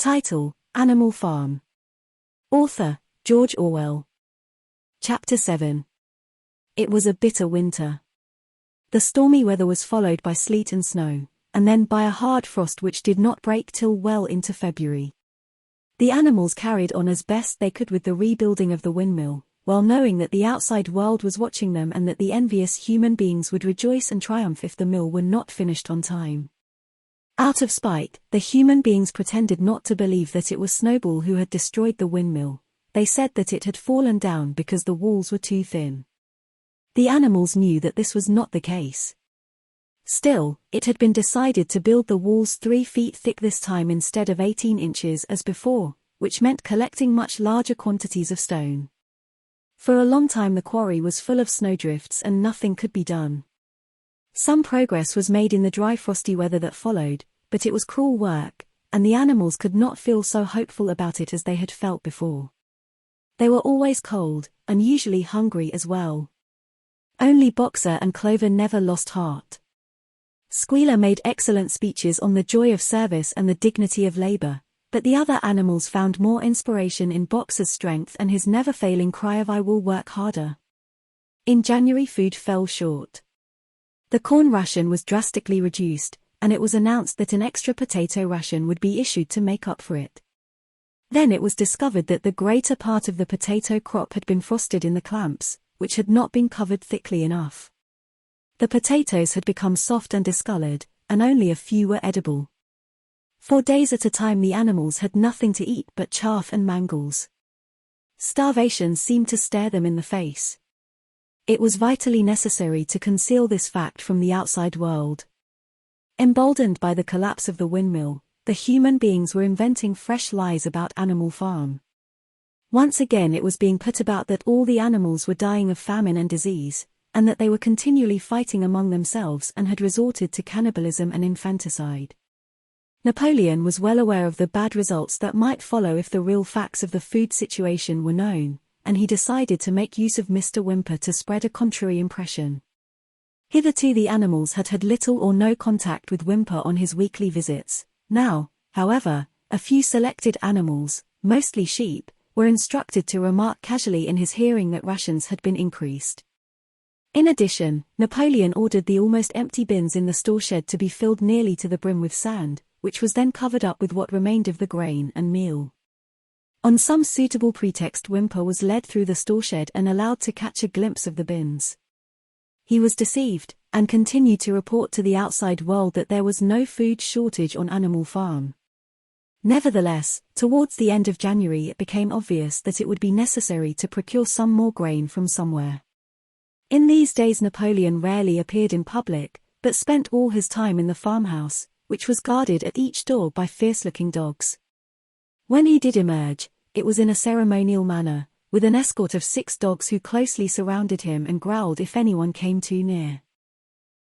Title: Animal Farm. Author: George Orwell. Chapter 7. It was a bitter winter. The stormy weather was followed by sleet and snow, and then by a hard frost which did not break till well into February. The animals carried on as best they could with the rebuilding of the windmill, while knowing that the outside world was watching them and that the envious human beings would rejoice and triumph if the mill were not finished on time. Out of spite, the human beings pretended not to believe that it was Snowball who had destroyed the windmill. They said that it had fallen down because the walls were too thin. The animals knew that this was not the case. Still, it had been decided to build the walls 3 feet thick this time instead of 18 inches as before, which meant collecting much larger quantities of stone. For a long time the quarry was full of snowdrifts and nothing could be done. Some progress was made in the dry frosty weather that followed, but it was cruel work, and the animals could not feel so hopeful about it as they had felt before. They were always cold, and usually hungry as well. Only Boxer and Clover never lost heart. Squealer made excellent speeches on the joy of service and the dignity of labor, but the other animals found more inspiration in Boxer's strength and his never-failing cry of "I will work harder." In January food fell short. The corn ration was drastically reduced, and it was announced that an extra potato ration would be issued to make up for it. Then it was discovered that the greater part of the potato crop had been frosted in the clamps, which had not been covered thickly enough. The potatoes had become soft and discolored, and only a few were edible. For days at a time the animals had nothing to eat but chaff and mangles. Starvation seemed to stare them in the face. It was vitally necessary to conceal this fact from the outside world. Emboldened by the collapse of the windmill, the human beings were inventing fresh lies about Animal Farm. Once again it was being put about that all the animals were dying of famine and disease, and that they were continually fighting among themselves and had resorted to cannibalism and infanticide. Napoleon was well aware of the bad results that might follow if the real facts of the food situation were known, and he decided to make use of Mr. Whymper to spread a contrary impression. Hitherto the animals had had little or no contact with Whymper on his weekly visits. Now, however, a few selected animals, mostly sheep, were instructed to remark casually in his hearing that rations had been increased. In addition, Napoleon ordered the almost empty bins in the store shed to be filled nearly to the brim with sand, which was then covered up with what remained of the grain and meal. On some suitable pretext Whymper was led through the store shed and allowed to catch a glimpse of the bins. He was deceived, and continued to report to the outside world that there was no food shortage on Animal Farm. Nevertheless, towards the end of January it became obvious that it would be necessary to procure some more grain from somewhere. In these days Napoleon rarely appeared in public, but spent all his time in the farmhouse, which was guarded at each door by fierce-looking dogs. When he did emerge, it was in a ceremonial manner, with an escort of 6 dogs who closely surrounded him and growled if anyone came too near.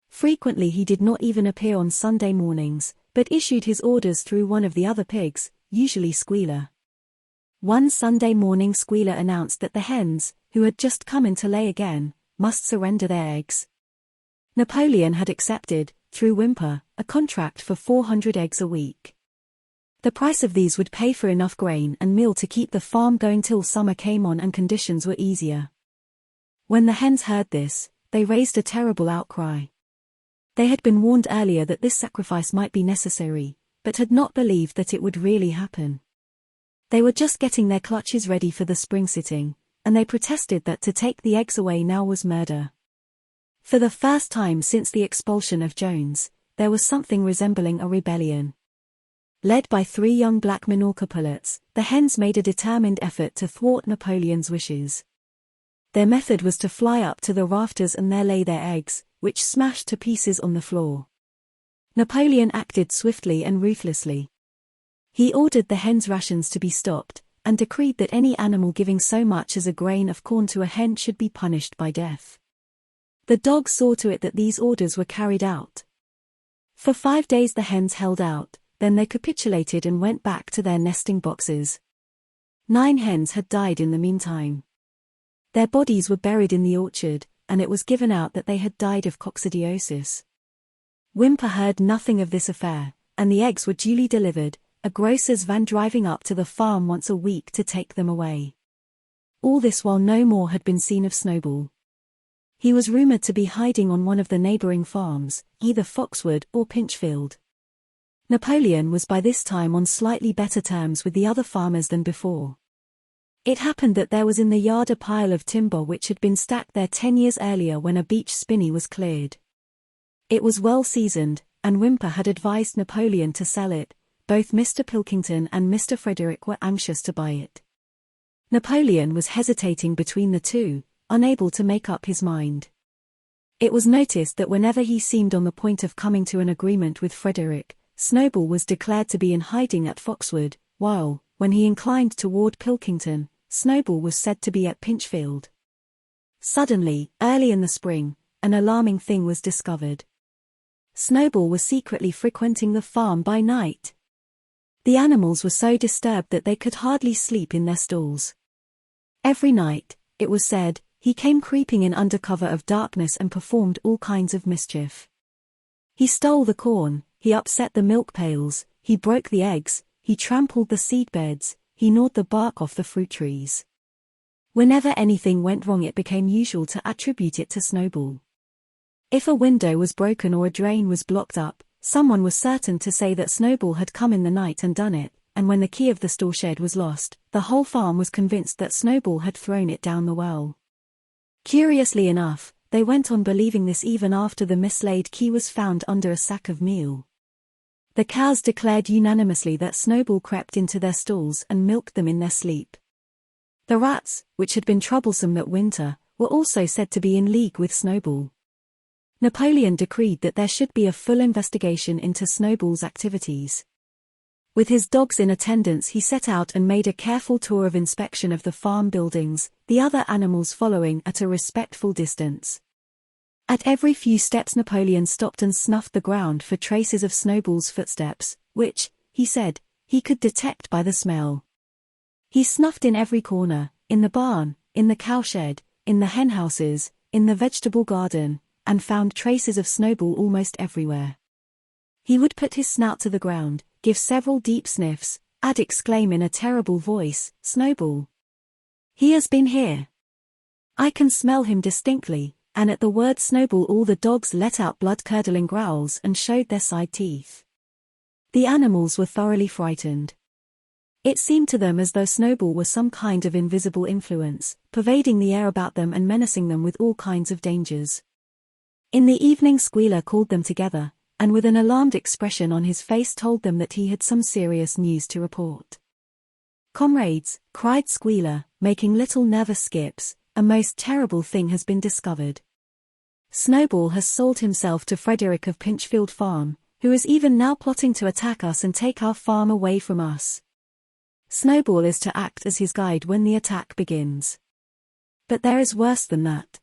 Frequently he did not even appear on Sunday mornings, but issued his orders through one of the other pigs, usually Squealer. One Sunday morning Squealer announced that the hens, who had just come in to lay again, must surrender their eggs. Napoleon had accepted, through Whymper, a contract for 400 eggs a week. The price of these would pay for enough grain and meal to keep the farm going till summer came on and conditions were easier. When the hens heard this, they raised a terrible outcry. They had been warned earlier that this sacrifice might be necessary, but had not believed that it would really happen. They were just getting their clutches ready for the spring sitting, and they protested that to take the eggs away now was murder. For the first time since the expulsion of Jones, there was something resembling a rebellion. Led by 3 young black Minorca pullets, the hens made a determined effort to thwart Napoleon's wishes. Their method was to fly up to the rafters and there lay their eggs, which smashed to pieces on the floor. Napoleon acted swiftly and ruthlessly. He ordered the hens' rations to be stopped, and decreed that any animal giving so much as a grain of corn to a hen should be punished by death. The dogs saw to it that these orders were carried out. For 5 days the hens held out, then they capitulated and went back to their nesting boxes. 9 hens had died in the meantime. Their bodies were buried in the orchard, and it was given out that they had died of coccidiosis. Whymper heard nothing of this affair, and the eggs were duly delivered, a grocer's van driving up to the farm once a week to take them away. All this while no more had been seen of Snowball. He was rumored to be hiding on one of the neighboring farms, either Foxwood or Pinchfield. Napoleon was by this time on slightly better terms with the other farmers than before. It happened that there was in the yard a pile of timber which had been stacked there 10 years earlier when a beech spinney was cleared. It was well seasoned, and Whymper had advised Napoleon to sell it. Both Mr. Pilkington and Mr. Frederick were anxious to buy it. Napoleon was hesitating between the two, unable to make up his mind. It was noticed that whenever he seemed on the point of coming to an agreement with Frederick, Snowball was declared to be in hiding at Foxwood, while, when he inclined toward Pilkington, Snowball was said to be at Pinchfield. Suddenly, early in the spring, an alarming thing was discovered. Snowball was secretly frequenting the farm by night. The animals were so disturbed that they could hardly sleep in their stalls. Every night, it was said, he came creeping in under cover of darkness and performed all kinds of mischief. He stole the corn, he upset the milk pails, he broke the eggs, he trampled the seed beds, he gnawed the bark off the fruit trees. Whenever anything went wrong it became usual to attribute it to Snowball. If a window was broken or a drain was blocked up, someone was certain to say that Snowball had come in the night and done it, and when the key of the store shed was lost, the whole farm was convinced that Snowball had thrown it down the well. Curiously enough, they went on believing this even after the mislaid key was found under a sack of meal. The cows declared unanimously that Snowball crept into their stalls and milked them in their sleep. The rats, which had been troublesome that winter, were also said to be in league with Snowball. Napoleon decreed that there should be a full investigation into Snowball's activities. With his dogs in attendance he set out and made a careful tour of inspection of the farm buildings, the other animals following at a respectful distance. At every few steps Napoleon stopped and snuffed the ground for traces of Snowball's footsteps, which, he said, he could detect by the smell. He snuffed in every corner, in the barn, in the cowshed, in the henhouses, in the vegetable garden, and found traces of Snowball almost everywhere. He would put his snout to the ground, give several deep sniffs, and exclaim in a terrible voice, "Snowball! He has been here! I can smell him distinctly," and at the word Snowball all the dogs let out blood-curdling growls and showed their side teeth. The animals were thoroughly frightened. It seemed to them as though Snowball was some kind of invisible influence, pervading the air about them and menacing them with all kinds of dangers. In the evening Squealer called them together, and with an alarmed expression on his face told them that he had some serious news to report. "Comrades," cried Squealer, making little nervous skips, "a most terrible thing has been discovered. Snowball has sold himself to Frederick of Pinchfield Farm, who is even now plotting to attack us and take our farm away from us. Snowball is to act as his guide when the attack begins. But there is worse than that.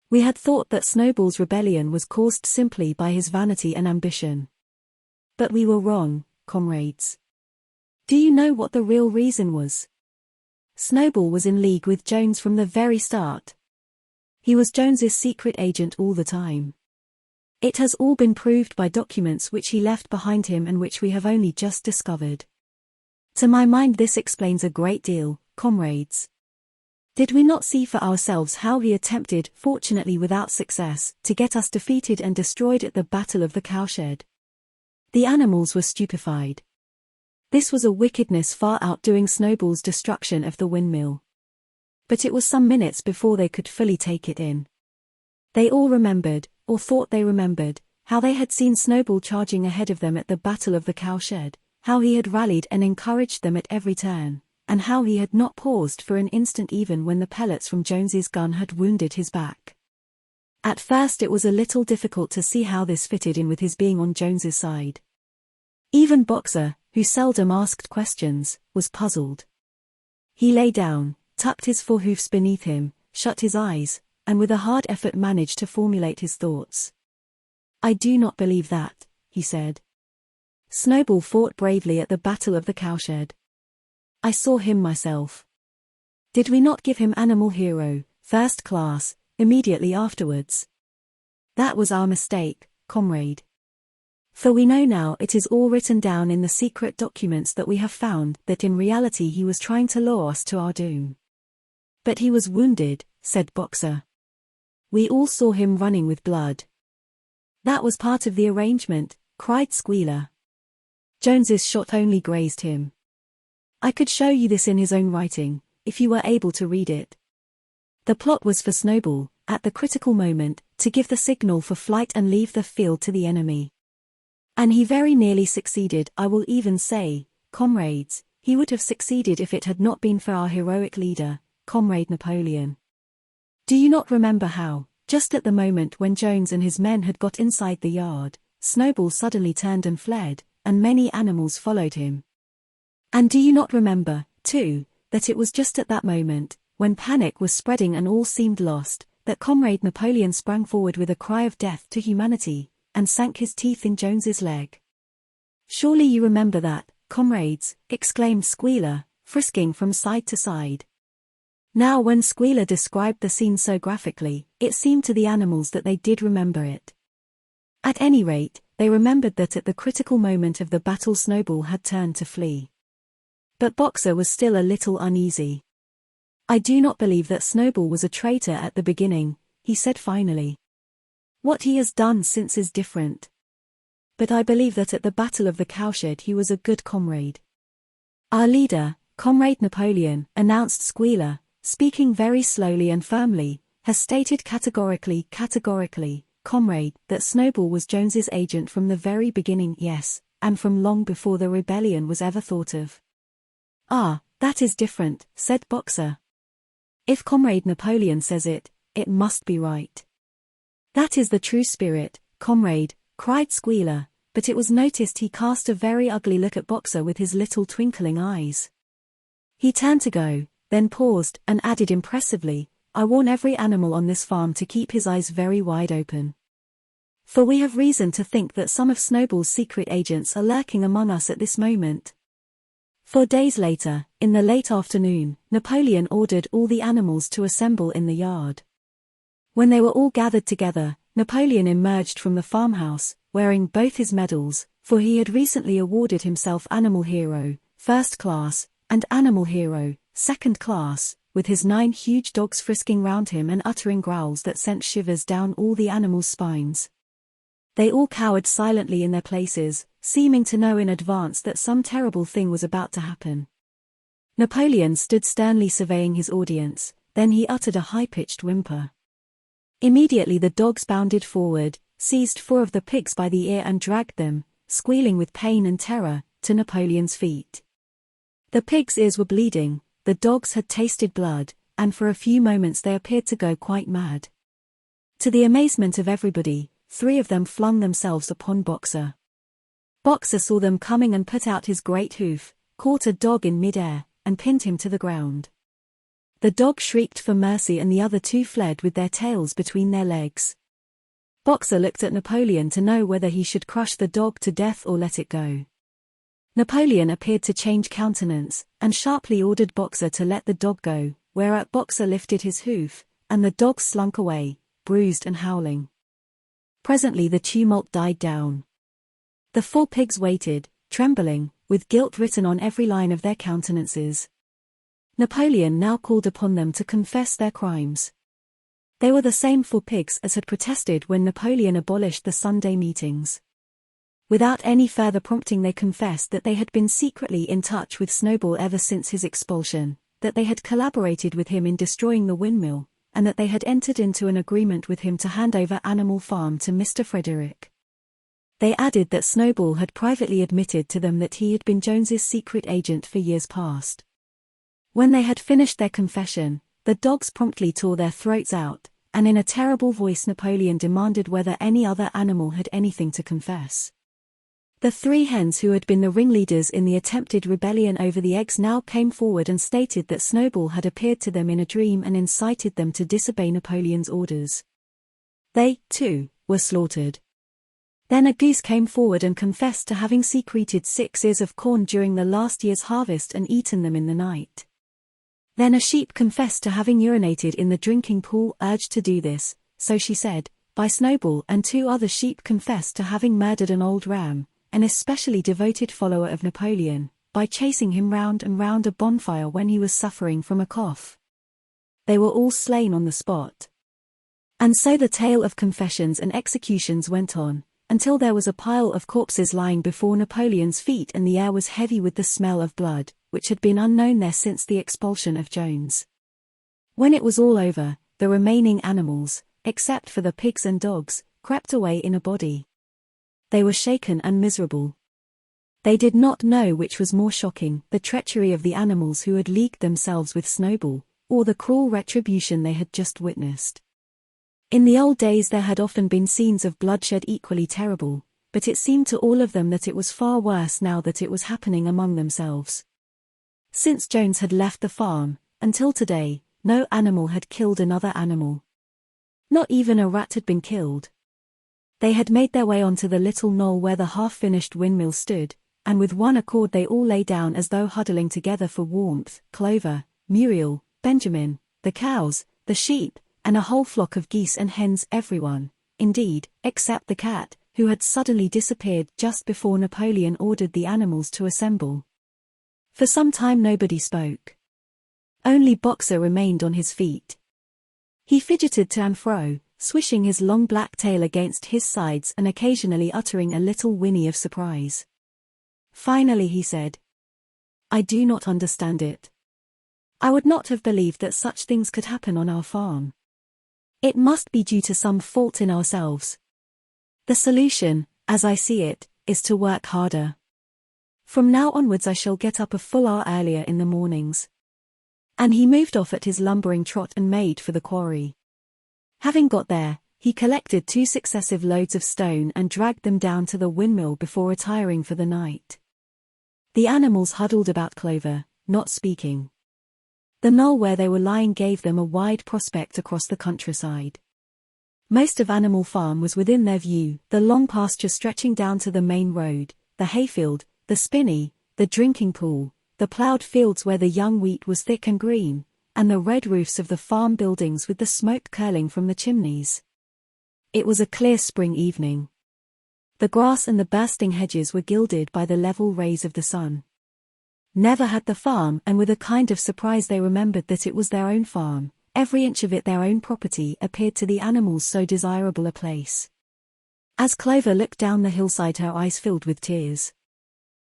We had thought that Snowball's rebellion was caused simply by his vanity and ambition. But we were wrong, comrades. Do you know what the real reason was? Snowball was in league with Jones from the very start. He was Jones's secret agent all the time. It has all been proved by documents which he left behind him and which we have only just discovered. To my mind this explains a great deal, comrades. Did we not see for ourselves how he attempted, fortunately without success, to get us defeated and destroyed at the Battle of the Cowshed? The animals were stupefied. This was a wickedness far outdoing Snowball's destruction of the windmill. But it was some minutes before they could fully take it in. They all remembered, or thought they remembered, how they had seen Snowball charging ahead of them at the Battle of the Cowshed, how he had rallied and encouraged them at every turn, and how he had not paused for an instant even when the pellets from Jones's gun had wounded his back. At first it was a little difficult to see how this fitted in with his being on Jones's side. Even Boxer, who seldom asked questions, was puzzled. He lay down, tucked his forehoofs beneath him, shut his eyes, and with a hard effort managed to formulate his thoughts. "I do not believe that," he said. "Snowball fought bravely at the Battle of the Cowshed. I saw him myself. Did we not give him Animal Hero, First Class, immediately afterwards? That was our mistake, comrade. For we know now it is all written down in the secret documents that we have found that in reality he was trying to lure us to our doom. But he was wounded, said Boxer. We all saw him running with blood. That was part of the arrangement, cried Squealer. Jones's shot only grazed him. I could show you this in his own writing, if you were able to read it. The plot was for Snowball, at the critical moment, to give the signal for flight and leave the field to the enemy. And he very nearly succeeded. I will even say, comrades, he would have succeeded if it had not been for our heroic leader, Comrade Napoleon. Do you not remember how, just at the moment when Jones and his men had got inside the yard, Snowball suddenly turned and fled, and many animals followed him? And do you not remember, too, that it was just at that moment, when panic was spreading and all seemed lost, that Comrade Napoleon sprang forward with a cry of death to humanity, and sank his teeth in Jones's leg? Surely you remember that, comrades, exclaimed Squealer, frisking from side to side. Now when Squealer described the scene so graphically, it seemed to the animals that they did remember it. At any rate, they remembered that at the critical moment of the battle Snowball had turned to flee. But Boxer was still a little uneasy. I do not believe that Snowball was a traitor at the beginning, he said finally. What he has done since is different. But I believe that at the Battle of the Cowshed he was a good comrade. Our leader, Comrade Napoleon, announced Squealer, speaking very slowly and firmly, has stated categorically, comrade, that Snowball was Jones's agent from the very beginning, yes, and from long before the rebellion was ever thought of. Ah, that is different, said Boxer. If Comrade Napoleon says it, it must be right. That is the true spirit, comrade, cried Squealer, but it was noticed he cast a very ugly look at Boxer with his little twinkling eyes. He turned to go, then paused, and added impressively, I warn every animal on this farm to keep his eyes very wide open. For we have reason to think that some of Snowball's secret agents are lurking among us at this moment. 4 days later, in the late afternoon, Napoleon ordered all the animals to assemble in the yard. When they were all gathered together, Napoleon emerged from the farmhouse, wearing both his medals, for he had recently awarded himself Animal Hero, First Class, and Animal Hero, Second Class, with his 9 huge dogs frisking round him and uttering growls that sent shivers down all the animals' spines. They all cowered silently in their places, seeming to know in advance that some terrible thing was about to happen. Napoleon stood sternly surveying his audience, then he uttered a high-pitched whimper. Immediately the dogs bounded forward, seized 4 of the pigs by the ear and dragged them, squealing with pain and terror, to Napoleon's feet. The pigs' ears were bleeding, the dogs had tasted blood, and for a few moments they appeared to go quite mad. To the amazement of everybody, 3 of them flung themselves upon Boxer. Boxer saw them coming and put out his great hoof, caught a dog in mid-air, and pinned him to the ground. The dog shrieked for mercy and the other 2 fled with their tails between their legs. Boxer looked at Napoleon to know whether he should crush the dog to death or let it go. Napoleon appeared to change countenance, and sharply ordered Boxer to let the dog go, whereat Boxer lifted his hoof, and the dog slunk away, bruised and howling. Presently the tumult died down. The 4 pigs waited, trembling, with guilt written on every line of their countenances. Napoleon now called upon them to confess their crimes. They were the same 4 pigs as had protested when Napoleon abolished the Sunday meetings. Without any further prompting they confessed that they had been secretly in touch with Snowball ever since his expulsion, that they had collaborated with him in destroying the windmill, and that they had entered into an agreement with him to hand over Animal Farm to Mr. Frederick. They added that Snowball had privately admitted to them that he had been Jones's secret agent for years past. When they had finished their confession, the dogs promptly tore their throats out, and in a terrible voice Napoleon demanded whether any other animal had anything to confess. The 3 hens who had been the ringleaders in the attempted rebellion over the eggs now came forward and stated that Snowball had appeared to them in a dream and incited them to disobey Napoleon's orders. They, too, were slaughtered. Then a goose came forward and confessed to having secreted 6 ears of corn during the last year's harvest and eaten them in the night. Then a sheep confessed to having urinated in the drinking pool, urged to do this, so she said, by Snowball and 2 other sheep confessed to having murdered an old ram, an especially devoted follower of Napoleon, by chasing him round and round a bonfire when he was suffering from a cough. They were all slain on the spot. And so the tale of confessions and executions went on, until there was a pile of corpses lying before Napoleon's feet and the air was heavy with the smell of blood, which had been unknown there since the expulsion of Jones. When it was all over, the remaining animals, except for the pigs and dogs, crept away in a body. They were shaken and miserable. They did not know which was more shocking, the treachery of the animals who had leagued themselves with Snowball, or the cruel retribution they had just witnessed. In the old days there had often been scenes of bloodshed equally terrible, but it seemed to all of them that it was far worse now that it was happening among themselves. Since Jones had left the farm, until today, no animal had killed another animal. Not even a rat had been killed. They had made their way onto the little knoll where the half-finished windmill stood, and with one accord they all lay down as though huddling together for warmth. Clover, Muriel, Benjamin, the cows, the sheep, and a whole flock of geese and hens, everyone, indeed, except the cat, who had suddenly disappeared just before Napoleon ordered the animals to assemble. For some time nobody spoke. Only Boxer remained on his feet. He fidgeted to and fro, swishing his long black tail against his sides and occasionally uttering a little whinny of surprise. Finally he said, "I do not understand it. I would not have believed that such things could happen on our farm. It must be due to some fault in ourselves. The solution, as I see it, is to work harder. From now onwards I shall get up a full hour earlier in the mornings." And he moved off at his lumbering trot and made for the quarry. Having got there, he collected 2 successive loads of stone and dragged them down to the windmill before retiring for the night. The animals huddled about Clover, not speaking. The knoll where they were lying gave them a wide prospect across the countryside. Most of Animal Farm was within their view, the long pasture stretching down to the main road, the hayfield, the spinney, the drinking pool, the ploughed fields where the young wheat was thick and green, and the red roofs of the farm buildings with the smoke curling from the chimneys. It was a clear spring evening. The grass and the bursting hedges were gilded by the level rays of the sun. Never had the farm, and with a kind of surprise they remembered that it was their own farm, every inch of it their own property, appeared to the animals so desirable a place. As Clover looked down the hillside her eyes filled with tears.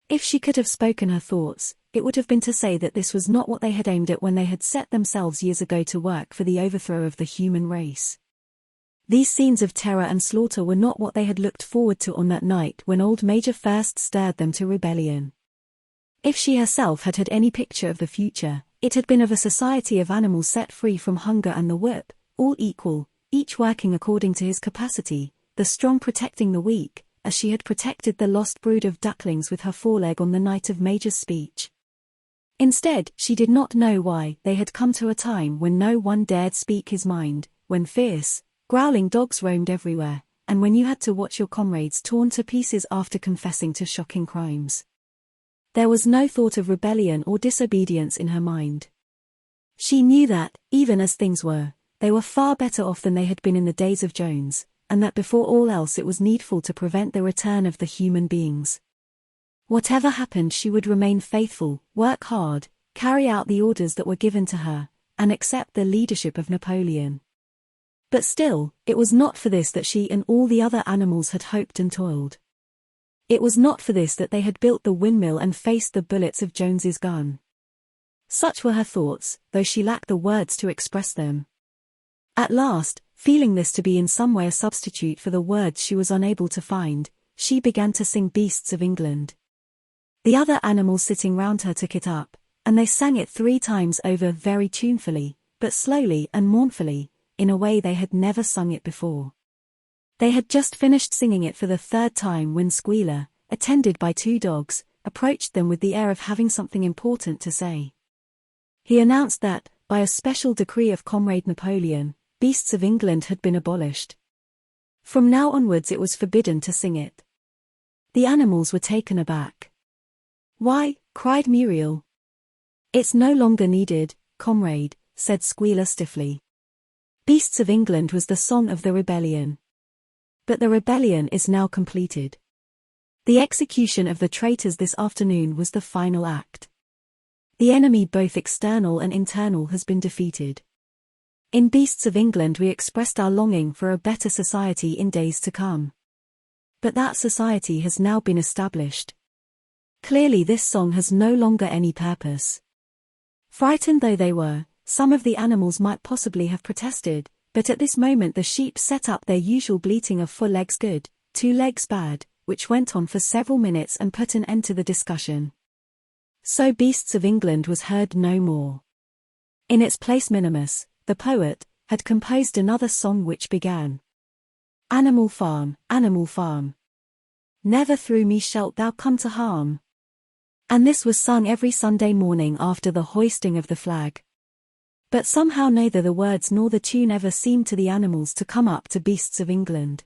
If she could have spoken her thoughts, it would have been to say that this was not what they had aimed at when they had set themselves years ago to work for the overthrow of the human race. These scenes of terror and slaughter were not what they had looked forward to on that night when old Major first stirred them to rebellion. If she herself had had any picture of the future, it had been of a society of animals set free from hunger and the whip, all equal, each working according to his capacity, the strong protecting the weak, as she had protected the lost brood of ducklings with her foreleg on the night of Major's speech. Instead, she did not know why they had come to a time when no one dared speak his mind, when fierce, growling dogs roamed everywhere, and when you had to watch your comrades torn to pieces after confessing to shocking crimes. There was no thought of rebellion or disobedience in her mind. She knew that, even as things were, they were far better off than they had been in the days of Jones, and that before all else it was needful to prevent the return of the human beings. Whatever happened she would remain faithful, work hard, carry out the orders that were given to her, and accept the leadership of Napoleon. But still, it was not for this that she and all the other animals had hoped and toiled. It was not for this that they had built the windmill and faced the bullets of Jones's gun. Such were her thoughts, though she lacked the words to express them. At last, feeling this to be in some way a substitute for the words she was unable to find, she began to sing Beasts of England. The other animals sitting round her took it up, and they sang it 3 times over very tunefully, but slowly and mournfully, in a way they had never sung it before. They had just finished singing it for the 3rd time when Squealer, attended by 2 dogs, approached them with the air of having something important to say. He announced that, by a special decree of Comrade Napoleon, Beasts of England had been abolished. From now onwards it was forbidden to sing it. The animals were taken aback. "Why?" cried Muriel. "It's no longer needed, comrade," said Squealer stiffly. Beasts of England was the song of the rebellion. But the rebellion is now completed. The execution of the traitors this afternoon was the final act. The enemy, both external and internal, has been defeated. In Beasts of England we expressed our longing for a better society in days to come. But that society has now been established. Clearly this song has no longer any purpose. Frightened though they were, some of the animals might possibly have protested, but at this moment the sheep set up their usual bleating of 4 legs good, 2 legs bad, which went on for several minutes and put an end to the discussion. So Beasts of England was heard no more. In its place Minimus, the poet, had composed another song which began, Animal Farm, Animal Farm. Never through me shalt thou come to harm. And this was sung every Sunday morning after the hoisting of the flag. But somehow neither the words nor the tune ever seemed to the animals to come up to Beasts of England.